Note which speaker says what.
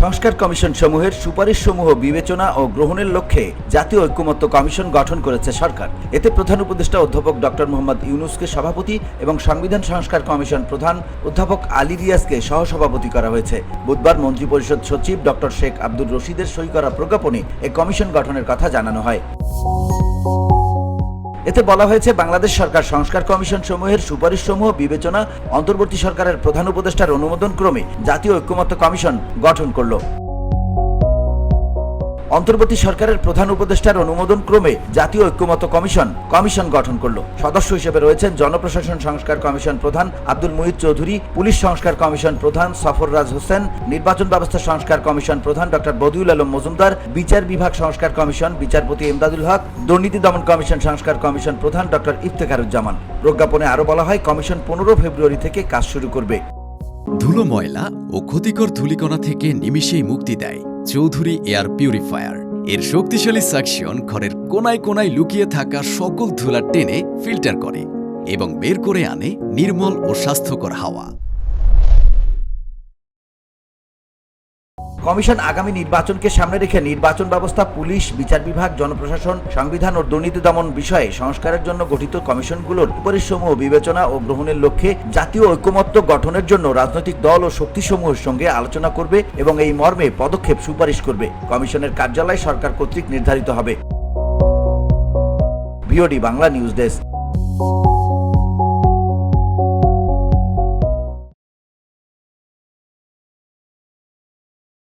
Speaker 1: সংস্কার কমিশন সমূহের সুপারিশসমূহ বিবেচনা ও গ্রহণের লক্ষ্যে জাতীয় ঐকমত্য কমিশন গঠন করেছে সরকার। এতে প্রধান উপদেষ্টা অধ্যাপক ডক্টর মোহাম্মদ ইউনূসকে সভাপতি এবং সংবিধান সংস্কার কমিশন প্রধান অধ্যাপক আলী রিয়াজকে সহসভাপতি করা হয়েছে। বুধবার মন্ত্রিপরিষদ সচিব ডক্টর শেখ আব্দুর রশিদের সই করা প্রজ্ঞাপনে এই কমিশন গঠনের কথা জানানো হয়। এতে বলা হয়েছে, বাংলাদেশ সরকার সংস্কার কমিশন সমূহের সুপারিশসমূহ বিবেচনা অন্তর্বর্তী সরকারের প্রধান উপদেষ্টার অনুমোদন ক্রমে জাতীয় ঐকমত্য কমিশন গঠন করল। অন্তর্বর্তী সরকারের প্রধান উপদেষ্টার অনুমোদন ক্রমে জাতীয় ঐকমত্য কমিশন গঠন করল। সদস্য হিসেবে রয়েছেন জনপ্রশাসন সংস্কার কমিশন প্রধান আব্দুল মুহিত চৌধুরী, পুলিশ সংস্কার কমিশন প্রধান সফররাজ হোসেন, নির্বাচন ব্যবস্থা সংস্কার কমিশন প্রধান ডক্টর বদিউল আলম মজুমদার, বিচার বিভাগ সংস্কার কমিশন বিচারপতি ইমদাদুল হক, দুর্নীতি দমন কমিশন সংস্কার কমিশন প্রধান ডক্টর ইফতেখারুজ্জামান। প্রজ্ঞাপনে আরো বলা হয়, কমিশন 15 ফেব্রুয়ারি থেকে কাজ শুরু করবে।
Speaker 2: ধুলো, ময়লা ও ক্ষতিকর ধূলিকণা থেকে নিমিষেই মুক্তি দেয় চৌধুরী এয়ার পিউরিফায়ার। এর শক্তিশালী সাকশন ঘরের কোনায় কোনায় লুকিয়ে থাকা সকল ধুলা টেনে ফিল্টার করে এবং বের করে আনে নির্মল ও স্বাস্থ্যকর হাওয়া।
Speaker 1: কমিশন আগামী নির্বাচনকে সামনে রেখে নির্বাচন ব্যবস্থা, পুলিশ, বিচার বিভাগ, জনপ্রশাসন, সংবিধান ও দুর্নীতি দমন বিষয়ে সংস্কারের জন্য গঠিত কমিশনগুলোর সুপারিশসমূহ বিবেচনা ও গ্রহণের লক্ষ্যে জাতীয় ঐকমত্য গঠনের জন্য রাজনৈতিক দল ও শক্তিসমূহের সঙ্গে আলোচনা করবে এবং এই মর্মে পদক্ষেপ সুপারিশ করবে। কমিশনের কার্যালয় সরকার কর্তৃক নির্ধারিত হবে। VOD Bangla news desk.